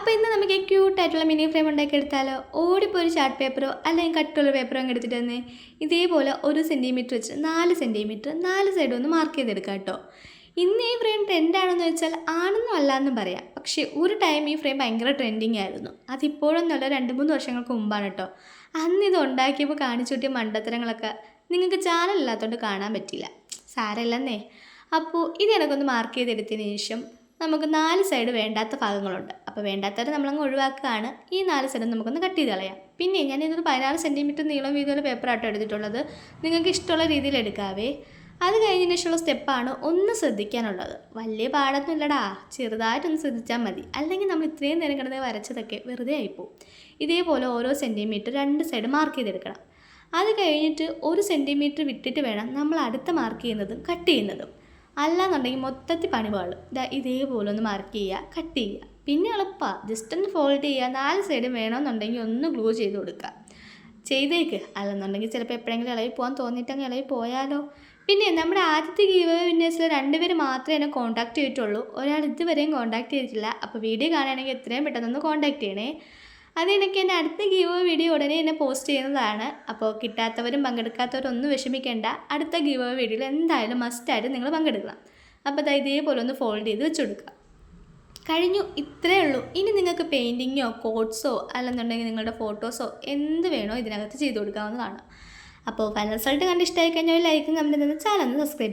അപ്പോൾ ഇന്ന് നമുക്ക് ക്യൂട്ടായിട്ടുള്ള മിനി ഫ്രെയിം ഉണ്ടാക്കിയെടുത്താലോ? ഓടിപ്പോൾ ഒരു ചാർട്ട് പേപ്പറോ അല്ലെങ്കിൽ കട്ടുള്ള പേപ്പറോ അങ്ങ് എടുത്തിട്ട് തന്നെ ഇതേപോലെ 1 സെൻറ്റിമീറ്റർ വെച്ച് 4 സെൻറ്റിമീറ്റർ 4 സൈഡും ഒന്ന് മാർക്ക് ചെയ്തെടുക്കാം കേട്ടോ. ഇന്ന് ഈ ഫ്രെയിം ട്രെൻഡാണെന്ന് വെച്ചാൽ ആണെന്നും അല്ലാന്നും പറയാം. പക്ഷേ ഒരു ടൈം ഈ ഫ്രെയിം ഭയങ്കര ട്രെൻഡിങ് ആയിരുന്നു. അതിപ്പോഴൊന്നുമല്ല, 2-3 വർഷങ്ങൾക്ക് മുമ്പാണ് കേട്ടോ. അന്ന് ഇത് ഉണ്ടാക്കിയപ്പോൾ കാണിച്ചു കൂട്ടിയ മണ്ടത്തരങ്ങളൊക്കെ നിങ്ങൾക്ക് ചാനലില്ലാത്തതുകൊണ്ട് കാണാൻ പറ്റില്ല. സാരമില്ലെന്നേ. അപ്പോൾ ഇത് എനിക്കൊന്ന് മാർക്ക് ചെയ്തെടുത്തതിന് ശേഷം നമുക്ക് 4 സൈഡ് വേണ്ടാത്ത ഭാഗങ്ങളുണ്ട്. അപ്പോൾ വേണ്ടാത്തവരെ നമ്മളങ്ങ് ഒഴിവാക്കുകയാണ്. ഈ 4 സൈഡും നമുക്കൊന്ന് കട്ട് ചെയ്ത് കളയാം. പിന്നെ ഞാൻ ഇതൊരു 16 സെൻറ്റിമീറ്റർ നീളം വീതിയുള്ള പേപ്പറാട്ടോ എടുത്തിട്ടുള്ളത്. നിങ്ങൾക്ക് ഇഷ്ടമുള്ള രീതിയിൽ എടുക്കാവേ. അത് കഴിഞ്ഞതിന് ശേഷമുള്ള സ്റ്റെപ്പാണ് ഒന്ന് ശ്രദ്ധിക്കാനുള്ളത്. വലിയ പാടൊന്നും ഇല്ലടാ, ചെറുതായിട്ടൊന്ന് ശ്രദ്ധിച്ചാൽ മതി. അല്ലെങ്കിൽ നമ്മൾ ഇത്രയും നേരം കിടന്ന് വരച്ചതൊക്കെ വെറുതെ ആയിപ്പോവും. ഇതേപോലെ ഓരോ സെൻറ്റിമീറ്റർ 2 സൈഡ് മാർക്ക് ചെയ്തെടുക്കണം. അത് കഴിഞ്ഞിട്ട് 1 സെൻറ്റിമീറ്റർ വിട്ടിട്ട് വേണം നമ്മൾ അടുത്ത മാർക്ക് ചെയ്യുന്നതും കട്ട് ചെയ്യുന്നതും. അല്ലാന്നുണ്ടെങ്കിൽ മൊത്തത്തിൽ പണി പാളും. ഇതേപോലെ ഒന്ന് മാർക്ക് ചെയ്യുക, കട്ട് ചെയ്യുക. പിന്നെ എളുപ്പമാണ്, ജസ്റ്റ് ഒന്ന് ഫോൾഡ് ചെയ്യുക. 4 സൈഡും വേണമെന്നുണ്ടെങ്കിൽ ഒന്ന് ഗ്ലൂ ചെയ്ത് കൊടുക്കുക. ചെയ്തേക്ക്. അല്ലെന്നുണ്ടെങ്കിൽ ചിലപ്പോൾ എപ്പോഴെങ്കിലും ഇളകി പോകാൻ തോന്നിയിട്ടങ്ങ് ഇളകി പോയാലോ. പിന്നെ നമ്മുടെ ആദ്യത്തെ ഗീവ് വിന്നേഴ്സിൽ 2 പേര് മാത്രമേ എന്നെ കോൺടാക്ട് ചെയ്തിട്ടുള്ളൂ. ഒരാൾ ഇതുവരെയും കോൺടാക്ട് ചെയ്തിട്ടില്ല. അപ്പോൾ വീഡിയോ കാണുകയാണെങ്കിൽ എത്രയും പെട്ടെന്ന് കോൺടാക്ട് ചെയ്യണേ. അതെനിക്ക് എൻ്റെ അടുത്ത ഗീവ് വീഡിയോ ഉടനെ എന്നെ പോസ്റ്റ് ചെയ്യുന്നതാണ്. അപ്പോൾ കിട്ടാത്തവരും പങ്കെടുക്കാത്തവരും ഒന്നും വിഷമിക്കേണ്ട. അടുത്ത ഗീവ് വീഡിയോയിൽ എന്തായാലും മസ്റ്റായിട്ട് നിങ്ങൾ പങ്കെടുക്കണം. അപ്പോൾ ഇതേപോലെ ഒന്ന് ഫോൾഡ് ചെയ്ത് വെച്ച് കൊടുക്കുക. കഴിഞ്ഞു, ഇത്രയേ ഉള്ളൂ. ഇനി നിങ്ങൾക്ക് പെയിൻറ്റിങ്ങോ കോട്ട്സോ അല്ലെന്നുണ്ടെങ്കിൽ നിങ്ങളുടെ ഫോട്ടോസോ എന്ത് വേണോ ഇതിനകത്ത് ചെയ്ത് കൊടുക്കാവുന്നതാണ്. അപ്പോൾ ഫൈനൽ റിസൾട്ട് കണ്ട് ഇഷ്ടമായി കഴിഞ്ഞാൽ ലൈക്കും കമൻറ്റും തന്ന് ചാനൽ ഒന്ന് സബ്സ്ക്രൈബ് ചെയ്യുക.